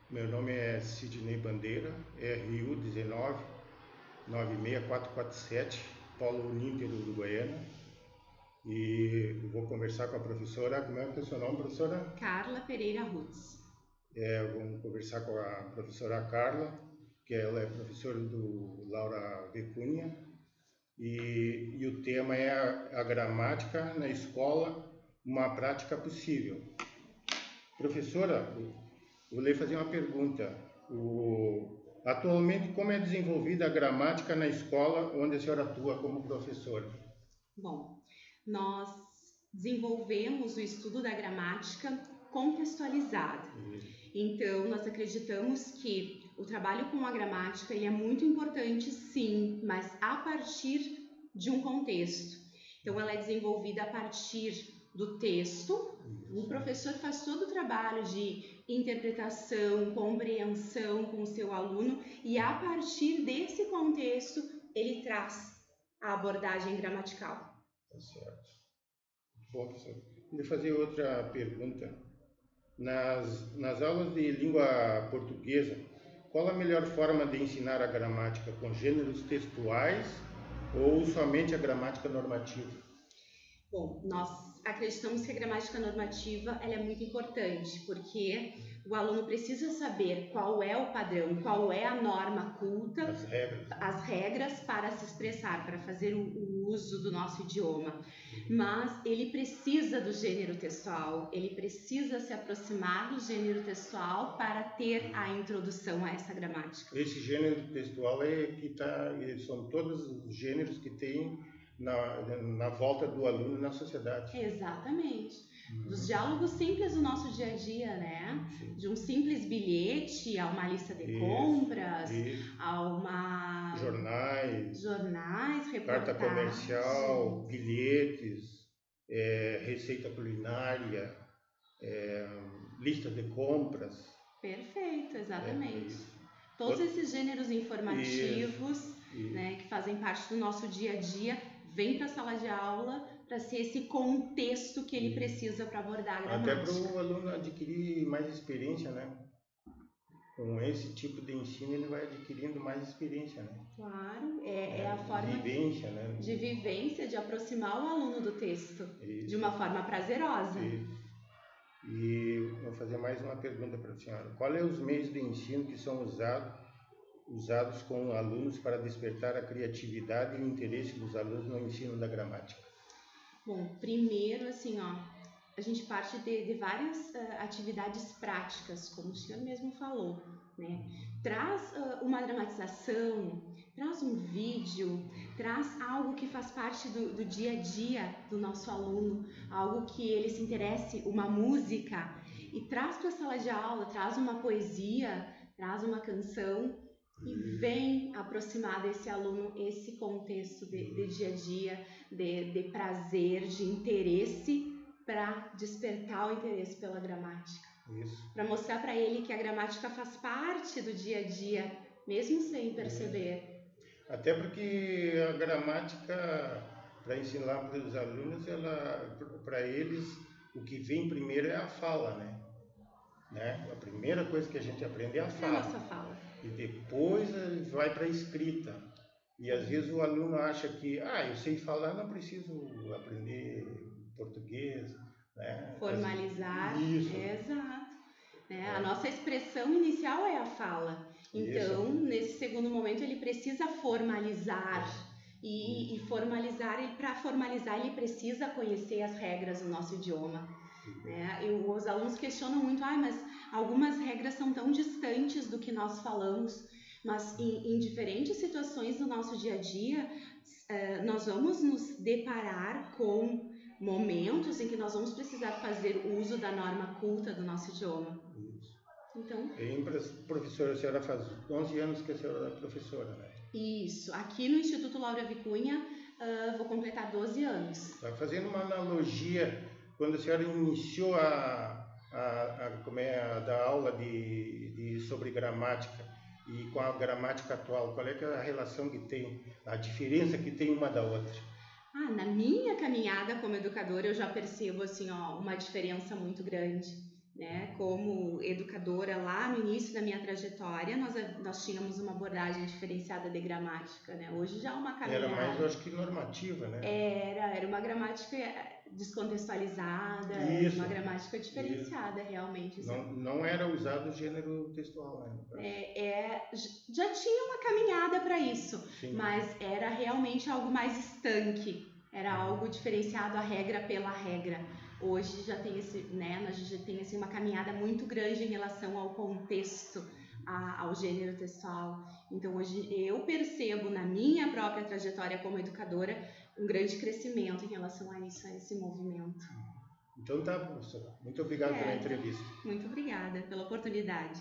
Meu nome é Sidney Bandeira, RU 19 96447, Polo Uninter Uruguaiana. E vou conversar com a professora. Como é que é o seu nome, professora? Carla Pereira Rutz. Vamos conversar com a professora Carla, que ela é professora do Laura Vicunha. E o tema é a gramática na escola, uma prática possível. Professora, vou lhe fazer uma pergunta. Atualmente, como é desenvolvida a gramática na escola onde a senhora atua como professora? Bom, nós desenvolvemos o estudo da gramática contextualizada. Então, nós acreditamos que o trabalho com a gramática ele é muito importante, sim, mas a partir de um contexto. Então, ela é desenvolvida a partir do texto. O professor faz todo o trabalho de interpretação, compreensão com o seu aluno e a partir desse contexto ele traz a abordagem gramatical. Tá certo. Bom, professor. Vou fazer outra pergunta. Nas aulas de língua portuguesa, qual a melhor forma de ensinar a gramática? Com gêneros textuais ou somente a gramática normativa? Bom, nós acreditamos que a gramática normativa ela é muito importante, porque o aluno precisa saber qual é o padrão, qual é a norma culta, as regras para se expressar, para fazer o uso do nosso idioma. Mas ele precisa do gênero textual, ele precisa se aproximar do gênero textual para ter a introdução a essa gramática. Esse gênero textual são todos os gêneros que tem na volta do aluno na sociedade. Exatamente. Dos diálogos simples do nosso dia a dia, né? Sim. De um simples bilhete a uma lista de compras, a uma... Jornais, reportagens. Carta comercial, bilhetes, receita culinária, lista de compras. Perfeito, exatamente. Todos esses gêneros informativos, né, que fazem parte do nosso dia a dia, vêm para a sala de aula para ser esse contexto que ele precisa para abordar a gramática. Até para o aluno adquirir mais experiência, né? Com esse tipo de ensino ele vai adquirindo mais experiência, né? Claro, é a forma vivência, né? De vivência, de aproximar o aluno do texto de uma forma prazerosa. E vou fazer mais uma pergunta para a senhora. Qual é os meios de ensino que são usados com alunos para despertar a criatividade e o interesse dos alunos no ensino da gramática? Bom, primeiro, assim, a gente parte de várias atividades práticas, como o senhor mesmo falou, né? Traz uma dramatização, traz um vídeo, traz algo que faz parte do dia a dia do nosso aluno, algo que ele se interesse, uma música, e traz para a sala de aula, traz uma poesia, traz uma canção, e vem aproximar desse aluno esse contexto de dia a dia, de prazer, de interesse, para despertar o interesse pela gramática. Para mostrar para ele que a gramática faz parte do dia a dia, mesmo sem perceber. Até porque a gramática, para ensinar para os alunos, para eles, o que vem primeiro é a fala, né? A primeira coisa que a gente aprende é a fala. É a nossa fala. E depois vai para a escrita. E às vezes o aluno acha que, eu sei falar, não preciso aprender português, né? Formalizar. Isso. Exato. A nossa expressão inicial é a fala. Então, nesse segundo momento, ele precisa formalizar. E formalizar, para formalizar, ele precisa conhecer as regras do nosso idioma. E os alunos questionam muito, mas algumas regras são tão distantes do que nós falamos. Mas em diferentes situações do nosso dia a dia, nós vamos nos deparar com momentos em que nós vamos precisar fazer uso da norma culta do nosso idioma. Então, professora, a senhora faz 11 anos que a senhora é professora, né? Isso. Aqui no Instituto Laura Vicunha, vou completar 12 anos. Tá fazendo uma analogia, quando a senhora iniciou a dar aula sobre gramática, e com a gramática atual, qual é a relação que tem, a diferença que tem uma da outra? Na minha caminhada como educadora, eu já percebo assim, uma diferença muito grande. né? Como educadora, lá no início da minha trajetória, nós tínhamos uma abordagem diferenciada de gramática, né? Hoje já é uma caminhada. Era mais, eu acho que normativa, né? Era uma gramática descontextualizada, Isso, uma gramática diferenciada, realmente. Não era usado o gênero textual ainda. Já tinha uma caminhada para isso, Sim. mas era realmente algo mais estanque, era algo diferenciado, a regra pela regra. Hoje já tem a gente já tem uma caminhada muito grande em relação ao contexto, ao gênero textual. Então hoje eu percebo na minha própria trajetória como educadora um grande crescimento em relação a isso, a esse movimento. Então tá, professora. Muito obrigado pela entrevista. Muito obrigada pela oportunidade.